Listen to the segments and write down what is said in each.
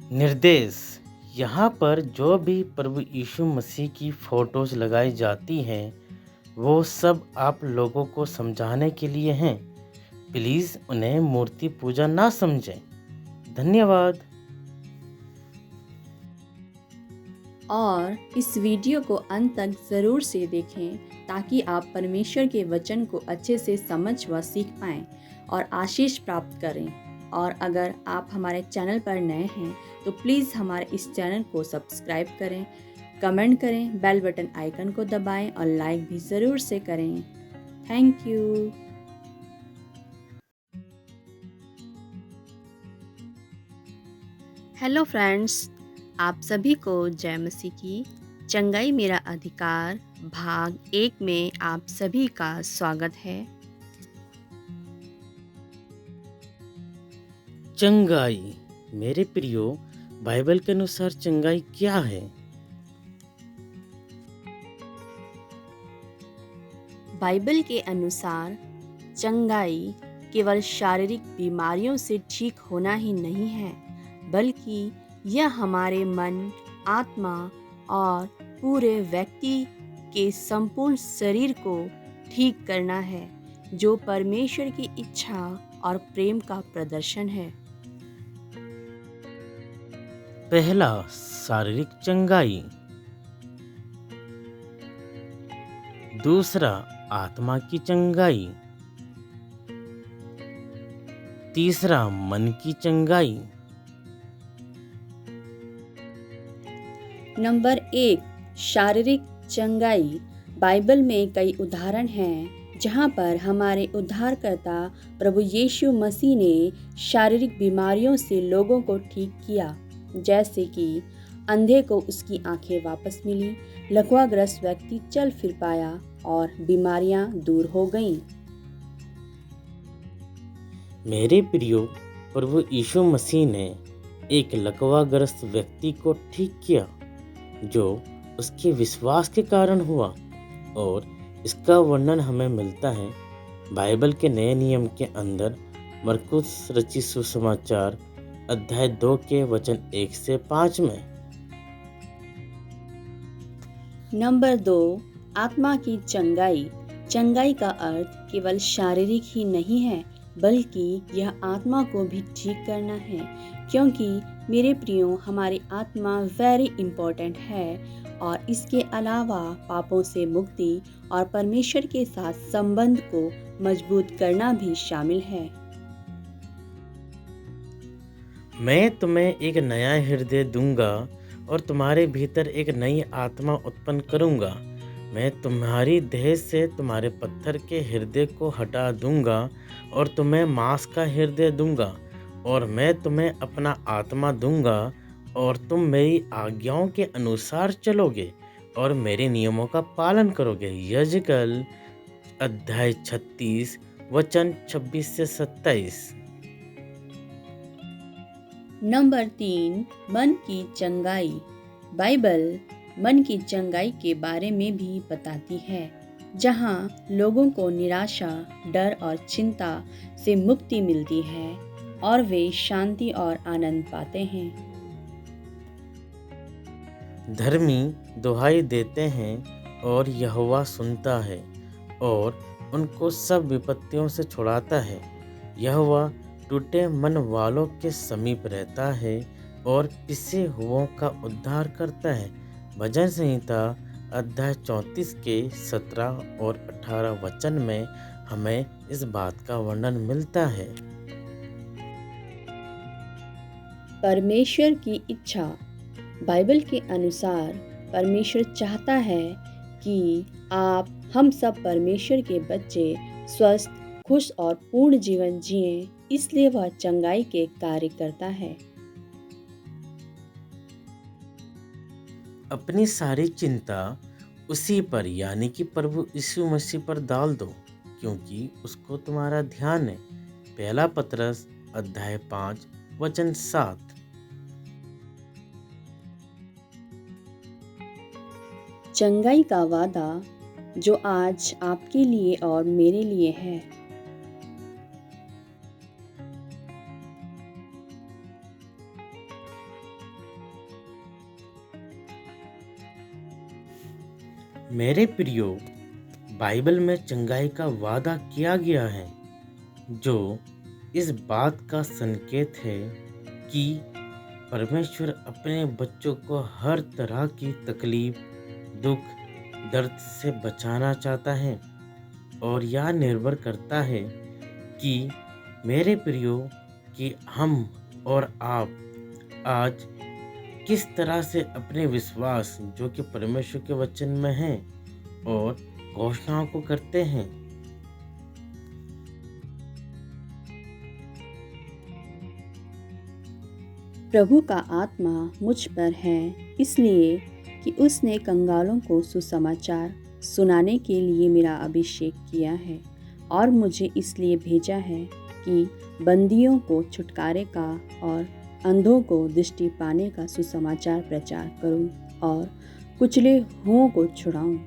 निर्देश। यहाँ पर जो भी प्रभु यीशु मसीह की फ़ोटोज़ लगाई जाती हैं वो सब आप लोगों को समझाने के लिए हैं। प्लीज़ उन्हें मूर्ति पूजा ना समझें। धन्यवाद। और इस वीडियो को अंत तक ज़रूर से देखें ताकि आप परमेश्वर के वचन को अच्छे से समझ व सीख पाएं और आशीष प्राप्त करें। और अगर आप हमारे चैनल पर नए हैं तो प्लीज़ हमारे इस चैनल को सब्सक्राइब करें, कमेंट करें, बेल बटन आइकन को दबाएं और लाइक भी ज़रूर से करें। Thank you. हेलो फ्रेंड्स, आप सभी को जय मसीह की। चंगाई मेरा अधिकार भाग 1 में आप सभी का स्वागत है। चंगाई। मेरे प्रियो, बाइबल के अनुसार चंगाई क्या है? बाइबल के अनुसार चंगाई केवल शारीरिक बीमारियों से ठीक होना ही नहीं है, बल्कि यह हमारे मन, आत्मा और पूरे व्यक्ति के संपूर्ण शरीर को ठीक करना है, जो परमेश्वर की इच्छा और प्रेम का प्रदर्शन है। पहला, शारीरिक चंगाई। दूसरा, आत्मा की चंगाई। तीसरा, मन की चंगाई। नंबर 1, शारीरिक चंगाई। बाइबल में कई उदाहरण हैं जहाँ पर हमारे उद्धारकर्ता प्रभु यीशु मसीह ने शारीरिक बीमारियों से लोगों को ठीक किया, जैसे कि अंधे को उसकी आंखें वापस मिली, लकवाग्रस्त व्यक्ति चल फिर पाया और बीमारियां दूर हो गईं। मेरे प्रियो, प्रभु यीशु मसीह ने एक लकवाग्रस्त व्यक्ति को ठीक किया जो उसके विश्वास के कारण हुआ, और इसका वर्णन हमें मिलता है बाइबल के नए नियम के अंदर मरकुस रचित सुसमाचार अध्याय 2 के वचन 1 से 5 में। नंबर 2, आत्मा की चंगाई। चंगाई का अर्थ केवल शारीरिक ही नहीं है, बल्कि यह आत्मा को भी ठीक करना है, क्योंकि मेरे प्रियो, हमारी आत्मा वेरी इम्पोर्टेंट है और इसके अलावा पापों से मुक्ति और परमेश्वर के साथ संबंध को मजबूत करना भी शामिल है। मैं तुम्हें एक नया हृदय दूंगा और तुम्हारे भीतर एक नई आत्मा उत्पन्न करूंगा। मैं तुम्हारी देह से तुम्हारे पत्थर के हृदय को हटा दूंगा और तुम्हें मांस का हृदय दूंगा, और मैं तुम्हें अपना आत्मा दूंगा और तुम मेरी आज्ञाओं के अनुसार चलोगे और मेरे नियमों का पालन करोगे। यजकल अध्याय 36 वचन 26 से 27। नंबर 3, मन की चंगाई। बाइबल मन की चंगाई के बारे में भी बताती है, जहाँ लोगों को निराशा, डर और चिंता से मुक्ति मिलती है और वे शांति और आनंद पाते हैं। धर्मी दुहाई देते हैं और यहोवा सुनता है और उनको सब विपत्तियों से छुड़ाता है। यहोवा टूटे मन वालों के समीप रहता है और पिसे हुओं का उद्धार करता है। भजन संहिता अध्याय 34 के 17 और 18 वचन में हमें इस बात का वर्णन मिलता है। परमेश्वर की इच्छा। बाइबल के अनुसार परमेश्वर चाहता है कि हम सब परमेश्वर के बच्चे स्वस्थ, खुश और पूर्ण जीवन जिएं, इसलिए वह चंगाई के कार्य करता है। अपनी सारी चिंता उसी पर, यानी कि प्रभु यीशु मसीह पर डाल दो, क्योंकि उसको तुम्हारा ध्यान है। पहला पतरस अध्याय 5 वचन 7। चंगाई का वादा जो आज आपके लिए और मेरे लिए है। मेरे प्रियो, बाइबल में चंगाई का वादा किया गया है, जो इस बात का संकेत है कि परमेश्वर अपने बच्चों को हर तरह की तकलीफ, दुख, दर्द से बचाना चाहता है। और यह निर्भर करता है कि मेरे प्रियो, कि हम और आप आज किस तरह से अपने विश्वास जो कि परमेश्वर के वचन में है और घोषणाओं को करते हैं। प्रभु का आत्मा मुझ पर है, इसलिए कि उसने कंगालों को सुसमाचार सुनाने के लिए मेरा अभिषेक किया है, और मुझे इसलिए भेजा है कि बंदियों को छुटकारे का और अंधों को दृष्टि पाने का सुसमाचार प्रचार करूं, और कुचले हुओं को छुड़ाऊं,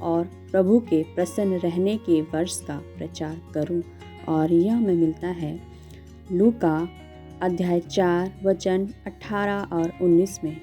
और प्रभु के प्रसन्न रहने के वर्ष का प्रचार करूं। और यह में मिलता है लूका अध्याय 4 वचन 18 और 19 में।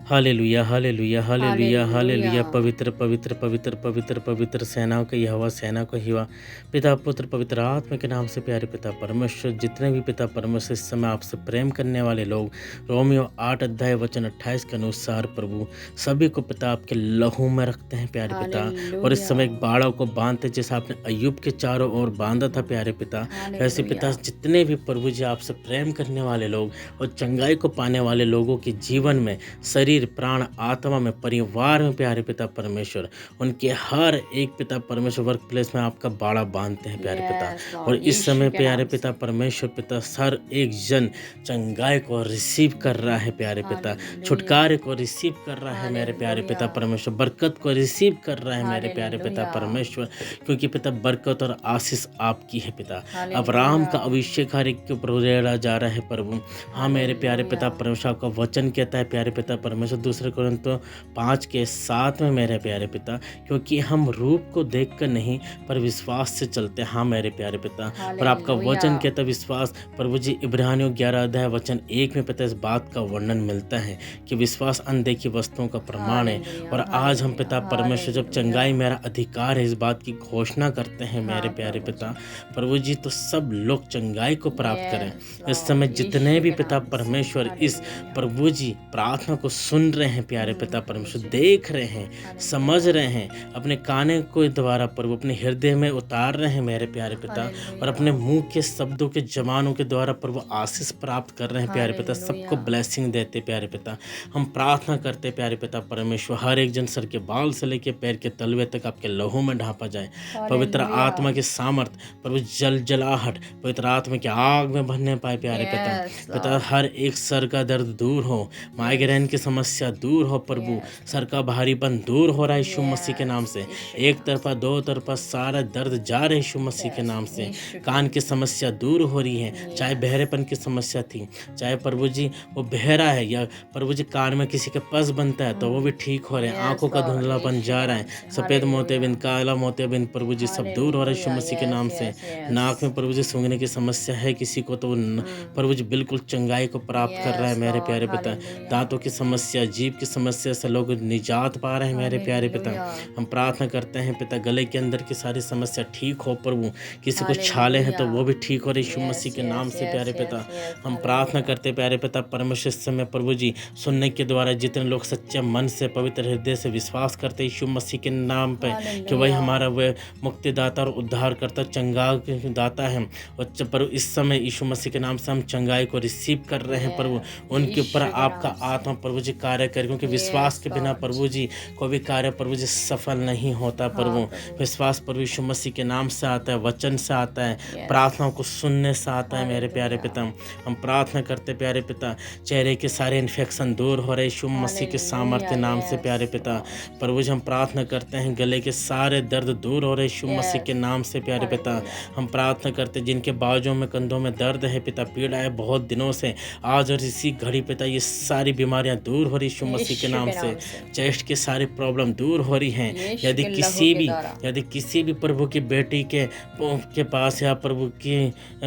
Hallelujah, hallelujah, hallelujah, hallelujah. Hallelujah. पवित्र पवित्र पवित्र पवित्र पवित्र सेनाओं का यहोवा, सेना को हिवा, पिता पुत्र पवित्र आत्मा के नाम से प्यारे पिता परमेश्वर, जितने भी पिता परमेश्वर इस समय आपसे प्रेम करने वाले लोग, रोमियो 8 अध्याय वचन 28 के अनुसार प्रभु सभी को पिता आपके लहू में रखते हैं प्यारे पिता। और इस समय एक बाड़ा को बांधते, जैसे आपने अय्यूब के चारों ओर बांधा था प्यारे पिता, वैसे पिता जितने भी प्रभु जी आपसे प्रेम करने वाले लोग और चंगाई को पाने वाले लोगों के जीवन में, शरीर, प्राण, आत्मा में, परिवार में प्यारे पिता परमेश्वर, उनके हर एक पिता परमेश्वर वर्क प्लेस में आपका बाड़ा बांधते हैं प्यारे पिता। और इस समय प्यारे पिता परमेश्वर पिता हर एक जन चंगाई को रिसीव कर रहा है प्यारे पिता, छुटकारे को रिसीव कर रहा है मेरे प्यारे पिता परमेश्वर, बरकत को रिसीव कर रहा है मेरे प्यारे पिता परमेश्वर, क्योंकि पिता बरकत और आशीष आपकी है पिता। अब्राहम का अभिषेक हर एक के ऊपर रेड़ा जा रहा है प्रभु। हाँ मेरे प्यारे पिता परमेश्वर, आपका वचन कहता है प्यारे पिता परमेश्वर 2 कोरिन्थियों 5:7 में मेरे प्यारे पिता, क्योंकि हम रूप को देखकर नहीं पर विश्वास से चलते। हाँ मेरे प्यारे पिता, और आपका वचन कहता विश्वास प्रभु जी इब्रानियों 11 अध्याय वचन 1 में पिता इस बात का वर्णन मिलता है कि विश्वास अनदेखी वस्तुओं का प्रमाण है। और आज हम पिता परमेश्वर जब चंगाई मेरा अधिकार है इस बात की घोषणा करते हैं मेरे प्यारे पिता प्रभु जी, तो सब लोग चंगाई को प्राप्त करें। इस समय जितने भी पिता परमेश्वर इस प्रभु जी प्रार्थना को सुन रहे हैं प्यारे पिता परमेश्वर, देख रहे हैं, समझ रहे हैं, अपने काने को द्वारा प्रभु अपने हृदय में उतार रहे हैं मेरे प्यारे पिता, और अपने मुंह के शब्दों के जवानों के द्वारा प्रभु आशीष प्राप्त कर रहे हैं प्यारे पिता, सबको ब्लेसिंग देते प्यारे पिता। हम प्रार्थना करते प्यारे पिता परमेश्वर, हर एक जन सर के बाल से लेके पैर के तलवे तक आपके लहू में ढांपा जाए। पवित्र आत्मा की सामर्थ प्रभु, जलाहट पवित्र आत्मा की आग में भरने पाए प्यारे पिता। हर एक सर का दर्द दूर हो, माइग्रेन की समस्या दूर हो प्रभु, सर का भारीपन दूर हो रहा है यीशु मसीह के नाम से। एक तरफा दो तरफा सारा दर्द जा रहा है यीशु मसीह के नाम से। कान की समस्या दूर हो रही है, चाहे बहरेपन की समस्या थी, चाहे प्रभु जी वो बहरा है, या प्रभु जी कान में किसी के पस बनता है तो वो भी ठीक हो रहे हैं। आंखों का धुंधलापन जा रहा है, सफ़ेद मोतियाबिंद, काला मोतियाबिंद प्रभु जी सब दूर हो रहा है यीशु मसीह के नाम से। नाक में प्रभु जी सूंघने की समस्या है किसी को, तो प्रभु जी बिल्कुल चंगाई को प्राप्त कर रहा है मेरे प्यारे पिता। दांतों की समस्या, जीभ की समस्या से लोग निजात पा रहे हैं मेरे प्यारे पिता। हम प्रार्थना करते हैं पिता, गले के अंदर की सारी समस्या ठीक हो प्रभु, किसी को छाले हैं तो वो भी ठीक हो रहे यीशु मसीह के नाम से प्यारे पिता। हम प्रार्थना करते प्यारे पिता परमेश्वर इस समय प्रभु जी सुनने के द्वारा जितने लोग सच्चे मन से पवित्र हृदय से विश्वास करते यीशु मसीह के नाम पे कि वही हमारा वह मुक्तिदाता और उद्धार करता चंगा दाता है, और प्रभु इस समय यीशु मसीह के नाम से हम चंगाई को रिसीव कर रहे हैं प्रभु। उनके ऊपर आपका आत्मा प्रभु जी कार्य करे, क्योंकि विश्वास के बिना प्रभु जी कोई भी कार्य प्रभु जी सफल नहीं होता प्रभु। विश्वास प्रभु यीशु मसीह के नाम से आता है, वचन से आता है, प्रार्थनाओं को सुनने से आता है मेरे प्यारे पिता। हम प्रार्थना करते प्यारे पिता, चेहरे के सारे इन्फेक्शन दूर हो रहे यीशु मसीह के सामर्थ्य नाम से प्यारे पिता। प्रभु जी हम प्रार्थना करते हैं, गले के सारे दर्द दूर हो रहे यीशु मसीह के नाम से प्यारे पिता। हम प्रार्थना करते जिनके बाजू में, कंधों में दर्द है पिता, पीड़ा है बहुत दिनों से, आज और इसी घड़ी पिता ये सारी बीमारियां दूर हो रही यीशु मसीह के यीशु नाम के से। नाम से, चेस्ट की सारी प्रॉब्लम दूर हो रही हैं। यीशु के लहू के द्वारा। यदि किसी भी प्रभु की बेटी के पास या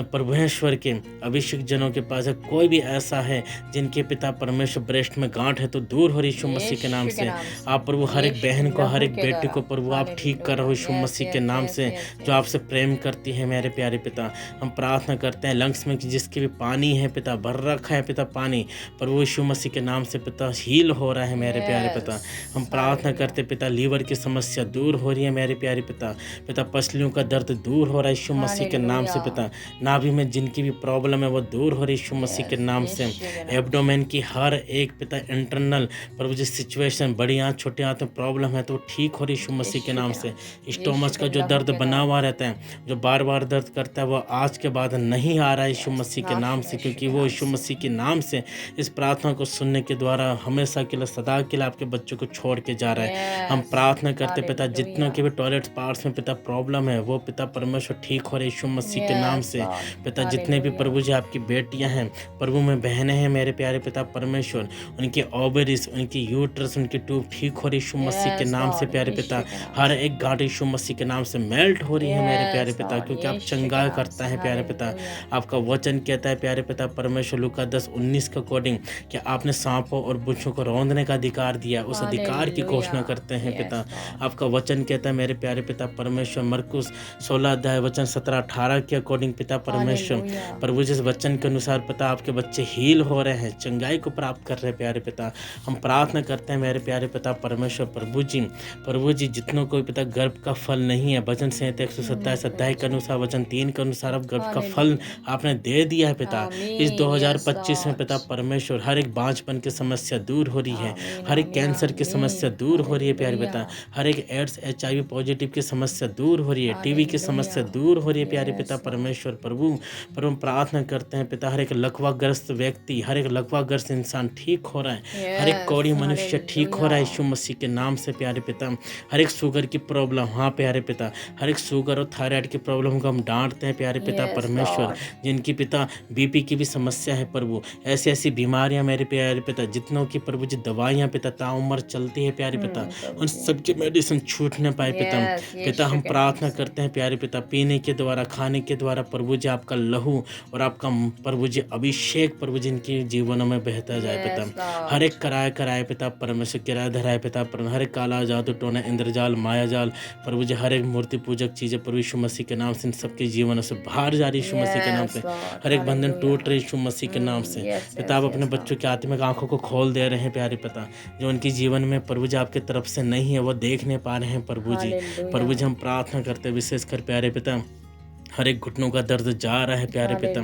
प्रभुएश्वर के अभिषेक जनों के पास है, कोई भी ऐसा है जिनके पिता परमेश्वर ब्रेस्ट में गांठ है, तो दूर हो रही यीशु मसीह के नाम यीशु के से। नाम से, आप प्रभु हर एक यीशु बहन को, हर लहू एक के बेटी द्वारा। को प्रभु आप ठीक कर रहे हो यीशु हालेलुया, मसीह के यस नाम यस से, यस जो यस। आपसे प्रेम करती है मेरे प्यारे पिता। हम प्रार्थना करते हैं लंग्स में कि जिसके भी पानी है पिता, भर रखा है पिता पानी, प्रभु यीशु मसीह के नाम से पिता हील हो रहा है मेरे प्यारे पिता। हम प्रार्थना करते पिता, लीवर की समस्या दूर हो रही है मेरे प्यारे पिता। पिता पसलियों का दर्द दूर हो रहा है यीशु मसीह के नाम से पिता। नाभि में जिनकी भी प्रॉब्लम है वो दूर हो रही है यीशु मसीह के नाम से। एब्डोमेन की हर एक पिता इंटरनल प्रभु जी सिचुएशन, बड़ी आँख छोटी आँख में प्रॉब्लम है तो वो ठीक हो रही है यीशु मसीह के नाम से। स्टोमच का जो दर्द बना हुआ रहता है, जो बार बार दर्द करता है, वो आज के बाद नहीं आ रहा है यीशु मसीह के नाम से, क्योंकि वो यीशु मसीह के नाम से इस प्रार्थना को सुनने के द्वारा हमेशा के लिए, सदा के लिए आपके बच्चों को छोड़ के जा रहा है। हम प्रार्थना करते पिता, जितनों के भी टॉयलेट पार्ट्स में पिता प्रॉब्लम है, वो पिता परमेश्वर ठीक हो रहे यीशु मसीह के नाम से। पिता जितने भी प्रभु जी आपकी बेटियां हैं, प्रभु में बहनें हैं मेरे प्यारे पिता परमेश्वर, उनके ओवरीज, उनकी यूट्रस, उनकी ट्यूब ठीक हो रही यीशु मसीह के नाम से प्यारे पिता। हर एक गांठ यीशु मसीह के नाम से मेल्ट हो रही है मेरे प्यारे पिता, क्योंकि आप चंगाई करता है प्यारे पिता। आपका वचन कहता है प्यारे पिता परमेश्वर लूका 10:19 के अकॉर्डिंग कि आपने सांपों और बुच्छों को रौंदने का अधिकार दिया, उस अधिकार की घोषणा करते हैं पिता। आपका वचन कहता है मेरे प्यारे पिता परमेश्वर मरकुस 16 अध्याय वचन 17-18 के अकॉर्डिंग पिता परमेश्वर, प्रभु जिस वचन के अनुसार पिता आपके बच्चे हील हो रहे हैं, चंगाई को प्राप्त कर रहे हैं प्यारे पिता। हम प्रार्थना करते हैं मेरे प्यारे पिता परमेश्वर, प्रभु जी जितनों को पिता गर्भ का फल नहीं है, वचन संहिता 127 अध्याय के अनुसार वचन 3 के अनुसार अब गर्भ का फल आपने दे दिया है पिता। इस 2025 में पिता परमेश्वर हर एक बांझपन की समस्या दूर हो रही है, हर एक कैंसर की समस्या दूर हो रही है प्यारे पिता, हर एक एड्स HIV पॉजिटिव की समस्या दूर हो रही है, टीबी की समस्या दूर हो रही है प्यारे पिता परमेश्वर। प्रभु हम प्रार्थना करते हैं पिता, हर एक लकवाग्रस्त व्यक्ति, हर एक लकवाग्रस्त इंसान ठीक हो रहा है, हर एक कौड़ी मनुष्य ठीक हो रहा है यीशु मसीह के नाम से प्यारे पिता। हर एक शुगर की प्रॉब्लम, हाँ प्यारे पिता, हर एक शुगर और थायराइड की प्रॉब्लम को हम डांटते हैं प्यारे पिता परमेश्वर। जिनकी पिता BP की भी समस्या है प्रभु, ऐसी ऐसी बीमारियां मेरे प्यारे पिता, जितनों की प्रभु जी दवाइयां पिता ताउम्र चलती है प्यारे पिता, उन सबकी मेडिसिन छूट न पाए पिता। हम प्रार्थना करते हैं प्यारे पिता, पीने के द्वारा, खाने के द्वारा प्रभु जी आपका लहू और आपका प्रभु जी अभिषेक प्रभु जी इनके जीवनों में बहता जाए पिता। हर एक कराए पिता परमेश्वर, किराया धराए पिता परमेश्वर, हर एक काला जादू टोना इंद्रजाल मायाजाल प्रभु जी, हर एक मूर्ति पूजक चीजें प्रभु यीशु मसीह के नाम से इन सबके जीवनों से बाहर जा रही यीशु मसीह के नाम से। हर एक बंधन टूट रही यीशु मसीह के नाम से पिता। आप अपने बच्चों की आत्मिक आंखों को खोल दे रहे हैं प्यारे पिता, जो उनके जीवन में प्रभु जी आपकी तरफ से नहीं है वो देख नहीं पा रहे हैं प्रभु जी। हम प्रार्थना करते हैं विशेषकर प्यारे पिता, हर एक घुटनों का दर्द जा रहा है प्यारे पिता,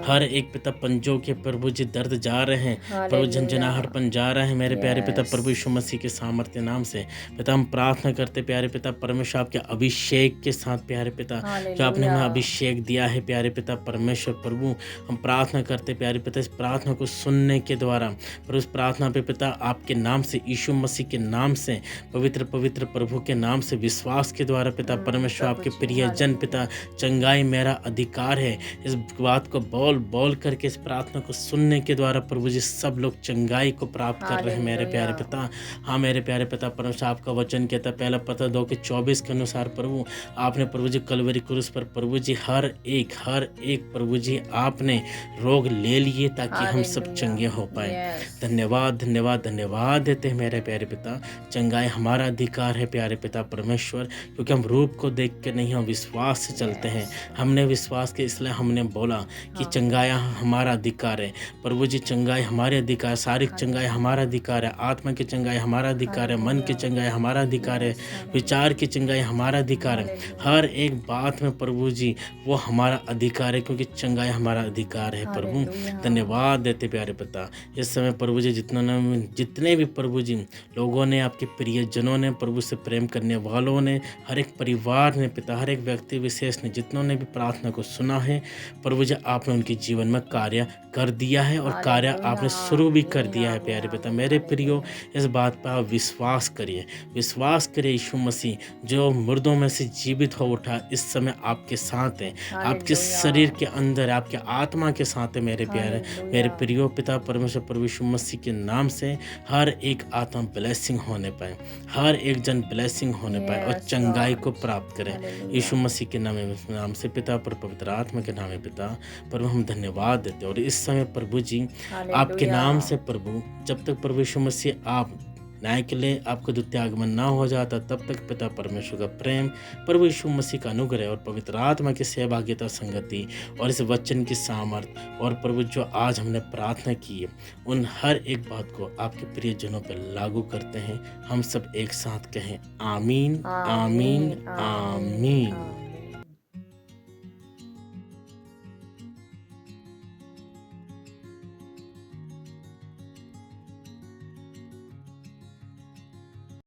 हर एक पिता पंजों के प्रभु जी दर्द जा रहे हैं प्रभु, झंझनाहटपन जा रहा है मेरे प्यारे पिता प्रभु यीशु मसीह के सामर्थ्य नाम से पिता। हम प्रार्थना करते प्यारे पिता परमेश्वर, आपके अभिषेक के साथ प्यारे पिता, जो आपने हमें अभिषेक दिया है प्यारे पिता परमेश्वर प्रभु। हम प्रार्थना करते प्यारे पिता, इस प्रार्थना को सुनने के द्वारा प्रभु, इस प्रार्थना पे पिता आपके नाम से, यीशु मसीह के नाम से, पवित्र पवित्र प्रभु के नाम से विश्वास के द्वारा पिता परमेश्वर, आपके प्रिय जन पिता, चंगाई मेरा अधिकार है, इस बात को बोल करके इस प्रार्थना को सुनने के द्वारा प्रभु जी सब लोग चंगाई को प्राप्त कर रहे हैं मेरे प्यारे पिता। हाँ मेरे प्यारे पिता परमेश्वर, आपका वचन कहता है पहला पत्र 2:24 के अनुसार प्रभु, आपने प्रभु जी कलवरी क्रूस पर प्रभु जी हर एक प्रभु जी आपने रोग ले लिए ताकि हम सब चंगे हो पाए। धन्यवाद धन्यवाद धन्यवाद देते हैं मेरे प्यारे पिता। चंगाई हमारा अधिकार है प्यारे पिता परमेश्वर, क्योंकि हम रूप को देख के नहीं, हम विश्वास से चलते हैं। हमने विश्वास के, इसलिए हमने बोला कि चंगाई हमारा अधिकार है प्रभु जी, चंगाई हमारे अधिकार, शारीरिक चंगाई हमारा अधिकार है, आत्मा की चंगाई हमारा अधिकार है, मन की चंगाई हमारा अधिकार है, विचार की चंगाई हमारा अधिकार है। हर एक बात में प्रभु जी वो हमारा अधिकार है, क्योंकि चंगाई हमारा अधिकार है प्रभु। धन्यवाद देते प्यारे पिता। इस समय प्रभु जी जितने भी प्रभु जी लोगों ने, आपके प्रियजनों ने, प्रभु से प्रेम करने वालों ने, हर एक परिवार ने पिता, हर एक व्यक्ति विशेष ने, जितनों ने भी प्रार्थना को सुना है। प्रभु जी आपने उनके जीवन में कार्य कर दिया है और कार्य आपने शुरू भी कर दिया है प्यारे पिता। मेरे प्रियो, इस बात पर आप विश्वास करिए, विश्वास करिए। यीशु मसीह जो मुर्दों में से जीवित हो उठा, इस समय आपके साथ है, आपके शरीर के अंदर, आपके आत्मा के साथ है मेरे प्यारे, मेरे प्रियो पिता परमेश्वर प्रभु यीशु मसीह के नाम से हर एक आत्मा ब्लेसिंग होने पाए, हर एक जन ब्लेसिंग होने पाए और चंगाई को प्राप्त करें यीशु मसीह के नाम से पिता, पर पवित्र आत्मा के नाम में पिता। प्रभु हम धन्यवाद देते हैं और इस समय प्रभु जी आपके नाम से प्रभु, जब तक प्रभु यीशु मसीह आप न्याय के लिए आपका द्वितीय आगमन ना हो जाता, तब तक पिता परमेश्वर का प्रेम, प्रभु यीशु मसीह का अनुग्रह और पवित्र आत्मा की सहभागिता, संगति और इस वचन की सामर्थ और प्रभु जो आज हमने प्रार्थना की है, उन हर एक बात को आपके प्रिय जनों पर लागू करते हैं। हम सब एक साथ कहें आमीन, आमीन, आमीन।